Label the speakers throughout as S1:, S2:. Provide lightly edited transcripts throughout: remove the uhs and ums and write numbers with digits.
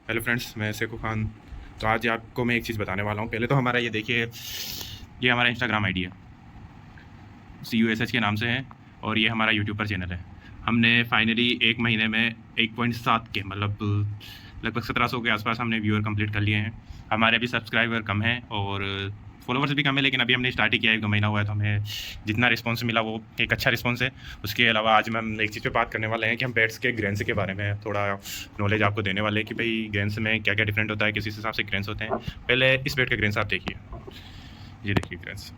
S1: Hello friends, मैं सेखू खान। तो आज आपको मैं एक चीज़ बताने वाला हूँ। पहले तो हमारा ये देखिए, ये हमारा इंस्टाग्राम आईडी है, CUSH के नाम से है, और ये हमारा यूट्यूब पर चैनल है। हमने फाइनली 1 महीने में 1.7 के मतलब लगभग 1700 के आसपास हमने व्यूअर कंप्लीट कर लिए हैं। हमारे अभी सब्सक्राइबर कम हैं और फॉलोवर्स भी कम है, लेकिन अभी हमने स्टार्ट ही किया है, 1-2 महीना हुआ है, तो हमें जितना रिस्पॉन्स मिला वो एक अच्छा रिस्पॉन्स है। उसके अलावा आज हम एक चीज़ पे बात करने वाले हैं कि हम बैट्स के ग्रेन्स के बारे में थोड़ा नॉलेज आपको देने वाले हैं कि भाई ग्रेन्स में क्या क्या डिफरेंट होता है, किस हिसाब से ग्रेन्स होते हैं। पहले इस बैट के ग्रेन्स आप देखिए, ये देखिए ग्रेन्स,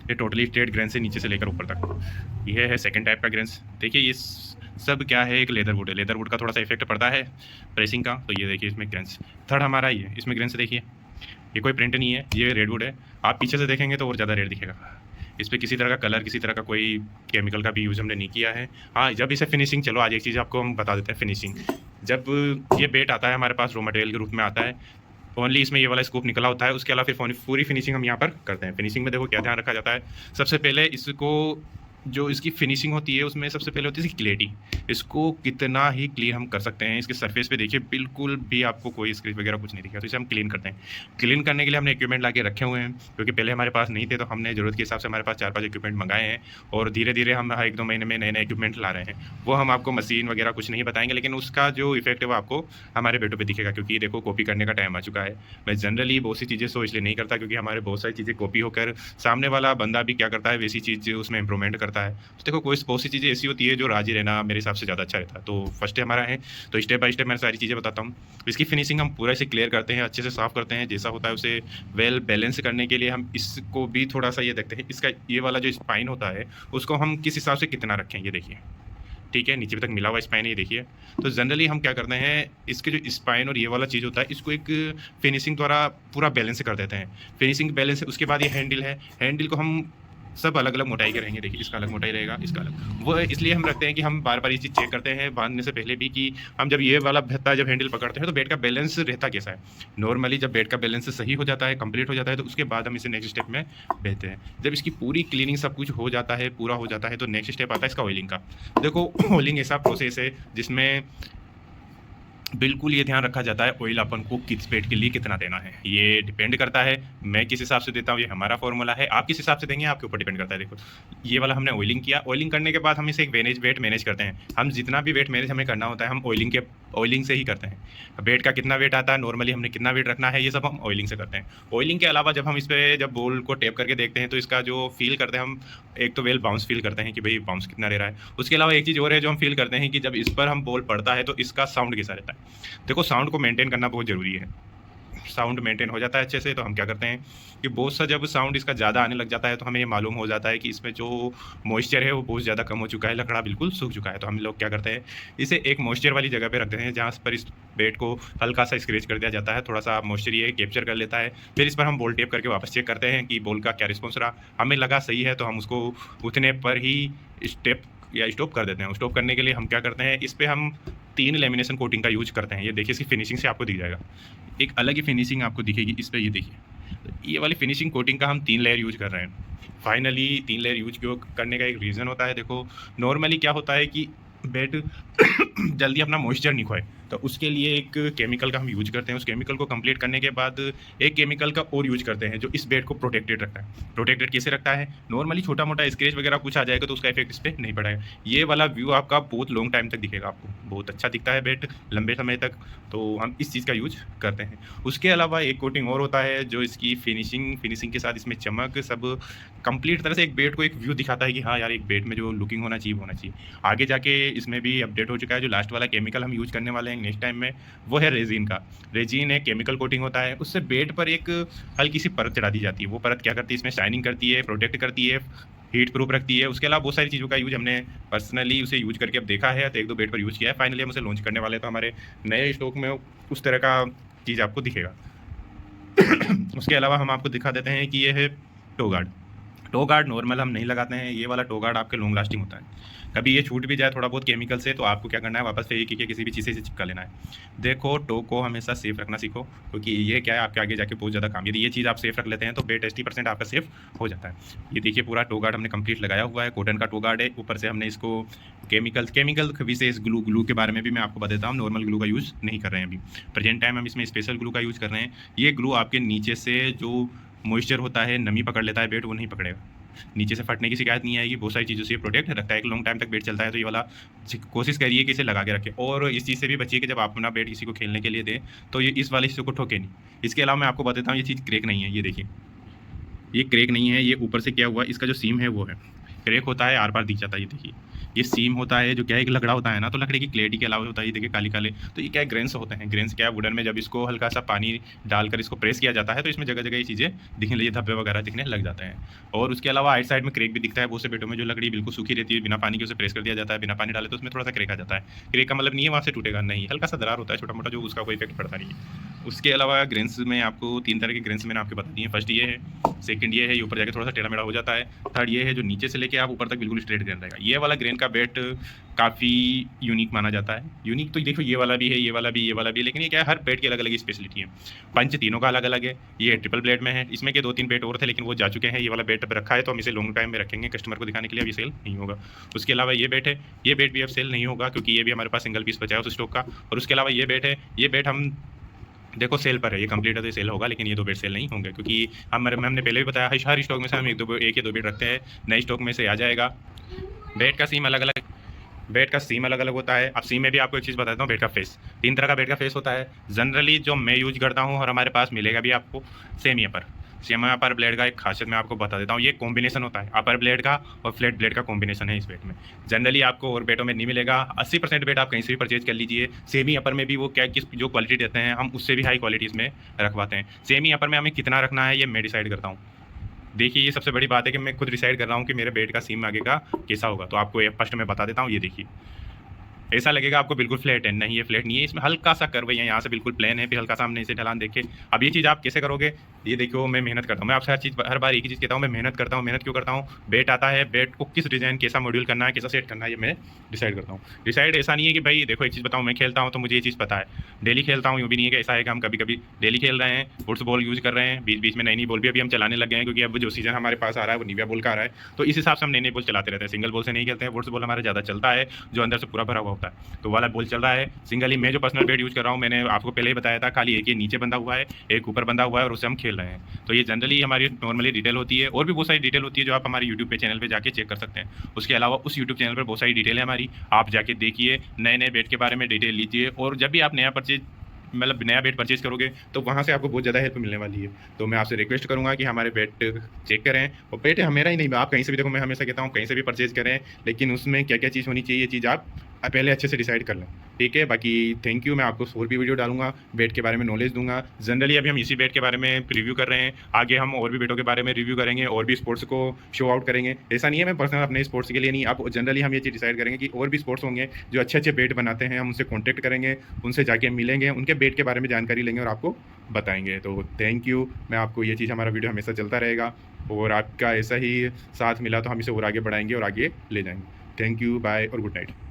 S1: ये टोटली स्ट्रेट ग्रेन से नीचे से लेकर ऊपर तक। ये है सेकंड टाइप का ग्रेन्स। देखिए ये सब क्या है, एक लेदर वुड है। लेदर वुड का थोड़ा सा इफेक्ट पड़ता है प्रेसिंग का, तो ये देखिए इसमें ग्रेन्स। थर्ड हमारा ये, इसमें ग्रेन्स देखिए, ये कोई प्रिंट नहीं है, ये रेड वुड है। आप पीछे से देखेंगे तो और ज़्यादा रेड दिखेगा। इस पर किसी तरह का कलर, किसी तरह का कोई केमिकल का भी यूज़ हमने नहीं किया है। हाँ, जब इसे फिनिशिंग, चलो आज एक चीज़ आपको हम बता देते हैं। फिनिशिंग, जब ये बेट आता है हमारे पास रॉ मटेरियल के रूप में आता है, ओनली इसमें ये वाला स्कूप निकला होता है। उसके अलावा फिर पूरी फिनिशिंग हम यहाँ पर करते हैं। फिनिशिंग में देखो क्या ध्यान रखा जाता है। सबसे पहले इसको, जो इसकी फिनिशिंग होती है उसमें सबसे पहले होती है इसकी क्लियरिटी। इसको कितना ही क्लीन हम कर सकते हैं। इसके सरफेस पे देखिए बिल्कुल भी आपको कोई स्क्रैच वगैरह कुछ नहीं दिखेगा, तो इसे हम क्लीन करते हैं। क्लीन करने के लिए हमने इक्विपमेंट ला के रखे हुए हैं, क्योंकि पहले हमारे पास नहीं थे, तो हमने ज़रूरत के हिसाब से हमारे पास 4-5 इक्विपमेंट मंगाए हैं, और धीरे धीरे हम 1-2 महीने में नए नए इक्विपमेंट ला रहे हैं। वो हम आपको मशीन वगैरह कुछ नहीं बताएंगे, लेकिन उसका जो इफेक्ट है वो आपको हमारे बेटों पर दिखेगा, क्योंकि देखो कॉपी करने का टाइम आ चुका है। मैं जनरली बहुत सी चीज़ें सो इसलिए नहीं करता, क्योंकि हमारे बहुत सारी चीज़ें कॉपी होकर सामने वाला बंदा भी क्या करता है, वैसी चीज़ उसमें इंप्रूवमेंट करता है। तो देखो कोई बहुत सी चीज़ें ऐसी होती है जो राजी रहना मेरे हिसाब से ज़्यादा अच्छा रहता है। तो फर्स्ट हमारा है, तो स्टेप बाय स्टेप मैं सारी चीज़ें बताता हूँ। इसकी फिनिशिंग हम पूरा इसे क्लियर करते हैं, अच्छे से साफ़ करते हैं। जैसा होता है उसे वेल बैलेंस करने के लिए हम इसको भी थोड़ा सा ये देखते हैं, इसका ये वाला जो स्पाइन होता है उसको हम किस हिसाब से कितना रखें, ये देखिए। ठीक है, नीचे तक मिला हुआ स्पाइन है, ये देखिए। तो जनरली हम क्या करते हैं, इसके जो स्पाइन और ये वाला चीज़ होता है, इसको एक फिनिशिंग द्वारा पूरा बैलेंस कर देते हैं। फिनिशिंग बैलेंस, उसके बाद ये हैंडल है। हैंडल को हम सब अलग अलग मोटाई के रहेंगे। देखिए इसका अलग मोटाई रहेगा, इसका अलग। वो इसलिए हम रखते हैं कि हम बार बार ये चीज़ चेक करते हैं बांधने से पहले भी, कि हम जब ये वाला भत्ता जब हैंडल पकड़ते हैं तो बैट का बैलेंस रहता कैसा है। नॉर्मली जब बैट का बैलेंस सही हो जाता है, कंप्लीट हो जाता है, तो उसके बाद हम इसे नेक्स्ट स्टेप में भेजते हैं। जब इसकी पूरी क्लीनिंग सब कुछ हो जाता है, पूरा हो जाता है, तो नेक्स्ट स्टेप आता है इसका ऑयलिंग का। देखो ऑयलिंग ऐसा प्रोसेस है जिसमें बिल्कुल ये ध्यान रखा जाता है ऑयल अपन को किस पेट के लिए कितना देना है। ये डिपेंड करता है मैं किस हिसाब से देता हूँ, ये हमारा फॉर्मूला है। आप किस हिसाब से देंगे आपके ऊपर डिपेंड करता है। देखो ये वाला हमने ऑयलिंग किया, ऑयलिंग करने के बाद हम इसे एक वेट मैनेज करते हैं। हम जितना भी वेट मैनेज हमें करना होता है, हम ऑयलिंग से ही करते हैं। वेट का कितना वेट आता है, नॉर्मली हमने कितना वेट रखना है, ये सब हम ऑयलिंग से करते हैं। ऑयलिंग के अलावा जब हम इस पर जब बॉल को टैप करके देखते हैं, तो इसका जो फील करते हैं हम, एक तो वेल बाउंस फील करते हैं कि भाई बाउंस कितना रह रहा है। उसके अलावा एक चीज़ और है जो हम फील करते हैं कि जब इस पर हम बॉल पड़ता है तो इसका साउंड कैसा रहता है। देखो साउंड को मेंटेन करना बहुत ज़रूरी है। साउंड मेंटेन हो जाता है अच्छे से, तो हम क्या करते हैं कि बहुत सा जब साउंड इसका ज़्यादा आने लग जाता है, तो हमें ये मालूम हो जाता है कि इसमें जो मॉइस्चर है वो बहुत ज़्यादा कम हो चुका है, लकड़ा बिल्कुल सूख चुका है। तो हम लोग क्या करते हैं, इसे एक मॉइस्चर वाली जगह पे रख देते हैं, जहाँ पर इस बेट को हल्का सा स्क्रैच कर दिया जाता है। थोड़ा सा मॉइस्चर ये कैप्चर कर लेता है। फिर इस पर हम बॉल टेप करके वापस चेक करते हैं कि बॉल का क्या रिस्पॉन्स रहा। हमें लगा सही है तो हम उसको उतने पर ही स्टेप या स्टॉप कर देते हैं। स्टॉप करने के लिए हम क्या करते हैं, इस पर हम 3 लेमिनेशन कोटिंग का यूज करते हैं। ये देखिए इसकी फिनिशिंग से आपको दिख जाएगा, एक अलग ही फिनिशिंग आपको दिखेगी इस पर। ये देखिए, तो ये वाली फिनिशिंग कोटिंग का हम 3 लेयर यूज कर रहे हैं। फाइनली 3 लेयर यूज क्यों करने का एक रीज़न होता है। देखो नॉर्मली क्या होता है कि बेट जल्दी अपना मॉइस्चर नहीं खोए, तो उसके लिए एक केमिकल का हम यूज करते हैं। उस केमिकल को कंप्लीट करने के बाद एक केमिकल का और यूज करते हैं जो इस बेट को प्रोटेक्टेड रखता है। प्रोटेक्टेड कैसे रखता है, नॉर्मली छोटा मोटा स्क्रैच वगैरह कुछ आ जाएगा तो उसका इफेक्ट इस पर नहीं पड़ेगा। ये वाला व्यू आपका बहुत लॉन्ग टाइम तक दिखेगा, आपको बहुत अच्छा दिखता है बेट लंबे समय तक। तो हम इस चीज़ का यूज करते हैं। उसके अलावा एक कोटिंग और होता है जो इसकी फिनिशिंग के साथ इसमें चमक सब कंप्लीट तरह से एक बेट को एक व्यू दिखाता है कि हाँ यार, एक बेट में जो लुकिंग होना चाहिए। आगे जाके इसमें भी अपडेट हो चुका है। जो लास्ट वाला केमिकल हम यूज करने वाले हैं नेक्स्ट टाइम में, वो है रेजिन का। रेजिन एक केमिकल कोटिंग होता है, उससे बेट पर एक हल्की सी परत चढ़ा दी जाती है। वो परत क्या करती है, इसमें शाइनिंग करती है, प्रोटेक्ट करती है, हीट प्रूफ रखती है। उसके अलावा बहुत सारी चीज़ों का यूज हमने पर्सनली उसे यूज करके अब देखा है, तो 1-2 बेट पर यूज किया है। फाइनली हम उसे लॉन्च करने वाले हैं, तो हमारे नए स्टॉक में उस तरह का चीज़ आपको दिखेगा। उसके अलावा हम आपको दिखा देते हैं कि ये है toe guard. Toe guard normal हम नहीं लगाते हैं, ये वाला टो गार्ड आपके लॉन्ग लास्टिंग होता है। कभी ये छूट भी जाए थोड़ा बहुत केमिकल से तो आपको क्या करना है, वापस फेविक्विक के किसी भी चीज़ से चिपका लेना है। देखो टो को हमेशा सेफ रखना सीखो, क्योंकि ये क्या है आपके आगे जाके बहुत ज़्यादा काम, यदि ये चीज़ आप सेफ रख लेते हैं तो बेट 80% आपका सेफ हो जाता है। ये देखिए पूरा टो गार्ड हमने कंप्लीट लगाया हुआ है, कॉटन का टो गार्ड है, ऊपर से हमने इसको केमिकल विशेष ग्लू के बारे में भी मैं आपको बता देता हूँ। नॉर्मल ग्लू का यूज़ नहीं कर रहे हैं अभी, प्रेजेंट टाइम हम इसमें स्पेशल ग्लू का यूज़ कर रहे हैं। ये ग्लू आपके नीचे से जो मॉइस्चर होता है, नमी पकड़ लेता है बेट, वो नहीं पकड़ेगा, नीचे से फटने की शिकायत नहीं आएगी। बहुत सारी चीज़ों से प्रोटेक्ट रखता है, एक लॉन्ग टाइम तक बेट चलता है। तो ये वाला कोशिश करिए कि इसे लगा के रखें, और इस चीज़ से भी बचिए कि जब आप अपना बेट किसी को खेलने के लिए दें तो ये इस वाले हिस्से को ठोके नहीं। इसके अलावा मैं आपको बता देता हूँ, ये चीज़ क्रैक नहीं है, ये देखिए ये क्रैक नहीं है, ये ऊपर से क्या हुआ, इसका जो सीम है वो है, क्रैक होता है आर पार दिख जाता है। ये देखिए ये सीम होता है, जो क्या है एक लकड़ा होता है ना, तो लकड़ी की क्लेरिटी के अलावा होता है, ये देखिए काले काले, तो ये क्या है ग्रेन्स होते हैं। ग्रेन्स क्या है वुडन में, जब इसको हल्का सा पानी डालकर इसको प्रेस किया जाता है तो इसमें जगह जगह ये चीज़ें दिखने लगी, धब्बे वगैरह दिखने लग जाते हैं। और उसके अलावा आइट साइड में क्रैक भी दिखता है बहुत से बेटों में, जो लकड़ी बिल्कुल सूखी रहती है बिना पानी के उसे प्रेस कर दिया जाता है, बिना पानी डाले तो उसमें थोड़ा सा क्रैक आ जाता है। क्रैक का मतलब नहीं है वहाँ से टूटेगा, नहीं, हल्का सा दरार होता है छोटा मोटा, जो उसका कोई इफेक्ट पड़ता नहीं है। उसके अलावा ग्रेन्स में आपको 3 तरह के ग्रेन्स मैंने आपको बता दिए हैं। फर्स्ट ये है, सेकंड ये है, ये ऊपर जाके थोड़ा सा टेढ़ा मेढ़ा हो जाता है। थर्ड ये है जो नीचे से लेके आप ऊपर तक बिल्कुल स्ट्रेट ग्रेन रहेगा। ये वाला ग्रेन का बेट काफ़ी यूनिक माना जाता है। यूनिक तो देखो ये वाला भी है, ये वाला भी, ये वाला भी, लेकिन ये क्या है हर बेट की अलग अलग स्पेशलिटी है। पंच तीनों का अलग अलग है। ये ट्रिपल ब्लेड में है, इसमें के 2-3 बेट और थे लेकिन वो जा चुके हैं। ये वाला बेट अब रखा है तो हम इसे लॉन्ग टाइम में रखेंगे कस्टमर को दिखाने के लिए, अभी सेल नहीं होगा। उसके अलावा ये बेट है, ये बेट भी अब सेल नहीं होगा क्योंकि ये भी हमारे पास सिंगल पीस बचा है उस स्टॉक का। और उसके अलावा ये बेट है, ये बेट हम देखो सेल पर है, ये कंप्लीट है तो सेल होगा, लेकिन ये 2 बेट सेल नहीं होंगे क्योंकि हमने पहले भी बताया हर स्टॉक में से हम एक या दो बेट रखते हैं, नए स्टॉक में से आ जाएगा। बेट का सीम अलग अलग, बेट का सीम अलग अलग होता है। अब सीम में भी आपको एक चीज़ बताता हूँ, बेट का फेस 3 तरह का बेट का फेस होता है। जनरली जो मैं यूज करता हूँ और हमारे पास मिलेगा भी आपको सेम अपर ब्लेड का एक खासियत मैं आपको बता देता हूँ, ये कॉम्बिनेशन होता है अपर ब्लेड का और फ्लैट ब्लेड का कॉम्बिनेशन है इस बेट में। जनरली आपको और बेटों में नहीं मिलेगा। 80% बेट आप कहीं से भी परचेज कर लीजिए। सेमी अपर में भी वो क्या किस जो क्वालिटी देते हैं हम उससे भी हाई क्वालिटी इसमें रखवाते हैं। सेमी अपर में हमें कितना रखना है ये मैं डिसाइड करता हूँ। देखिए ये सबसे बड़ी बात है कि मैं खुद डिसाइड कर रहा हूँ कि मेरे बेट का सीम आगे का कैसा होगा। तो आपको ये फर्स्ट मैं बता देता हूँ, ये देखिए ऐसा लगेगा आपको बिल्कुल फ्लैट है, नहीं ये फ्लैट नहीं है, इसमें हल्का सा कर्व है, यहाँ से बिल्कुल प्लेन है, फिर हल्का सा हमने इसे ढलान देखे। अब ये चीज़ आप कैसे करोगे, ये देखो मैं मेहनत करता हूँ, मैं आपसे हर बार एक ही चीज़ कहता हूँ, मैं मेहनत करता हूँ। मेहनत क्यों करता हूँ, बेट आता है, बेट को किस डिज़ाइन कैसा मॉड्यूल करना है, कैसा सेट करना है, ये मैं डिसाइड करता हूँ। डिसाइड ऐसा नहीं है कि भाई देखो एक चीज़ बताऊँ, मैं खेलता हूँ तो मुझे ये चीज़ पता है, डेली खेलता हूँ, यूँ भी नहीं है कि ऐसा है कि हम कभी कभी डेली खेल रहे हैं, वुड्स बॉल यूज़ कर रहे हैं, बीच बीच में नई नई बॉल भी अभी हम चलाने लग गए हैं क्योंकि अब जो सीजन हमारे पास आ रहा है वो निविया बॉल का आ रहा है, तो इस हिसाब से हम नई नई बॉल चलाते रहते हैं। सिंगल बॉल से नहीं खेलते हैं, वुड्स बॉल हमारा ज़्यादा चलता है जो अंदर से पूरा भरा हुआ होता है, तो वाला बॉल चल रहा है। सिंगली मैं जो पर्सनल बेट यूज़ कर रहा हूँ मैंने आपको पहले ही बताया था, खाली एक ये नीचे बंधा हुआ है, एक ऊपर बंधा हुआ है और उससे हम खेल रहे हैं। तो ये जनरली हमारी नॉर्मली डिटेल होती है, और भी बहुत सारी डिटेल होती है जो आप हमारे यूट्यूब पे चैनल पे जाके चेक कर सकते हैं। उसके अलावा उस यूट्यूब चैनल पर बहुत सारी डिटेल है हमारी, आप जाके देखिए, नए नए बेट के बारे में डिटेल लीजिए, और जब भी आप नया परचेज मतलब नया बेट परचेज करोगे तो वहाँ से आपको बहुत ज़्यादा हेल्प मिलने वाली है। तो मैं आपसे रिक्वेस्ट करूँगा कि हमारे बेट चेक करें, और बेट हमेरा ही नहीं, आप कहीं से भी देखो, मैं हमेशा कहता हूँ कहीं से भी परचेज करें, लेकिन उसमें क्या क्या चीज़ होनी चाहिए ये चीज़ आप पहले अच्छे से डिसाइड कर लें, ठीक है। बाकी थैंक यू, मैं आपको और भी वीडियो डालूंगा, बेट के बारे में नॉलेज दूंगा। जनरली अभी हम इसी बेट के बारे में रिव्यू कर रहे हैं, आगे हम और भी बेटों के बारे में रिव्यू करेंगे और भी स्पोर्ट्स को शो आउट करेंगे। ऐसा नहीं है मैं पर्सनल अपने स्पोर्ट्स के लिए नहीं, आप जनरली हम ये चीज़ डिसाइड करेंगे कि और भी स्पोर्ट्स होंगे जो अच्छे अच्छे बेट बनाते हैं, हम उनसे कॉन्टैक्ट करेंगे, उनसे जाके मिलेंगे, उनके बेट के बारे में जानकारी लेंगे और आपको बताएंगे। तो थैंक यू, मैं आपको ये चीज़, हमारा वीडियो हमेशा चलता रहेगा और आपका ऐसा ही साथ मिला तो हम इसे और आगे बढ़ाएंगे और आगे ले जाएंगे। थैंक यू, बाय और गुड नाइट।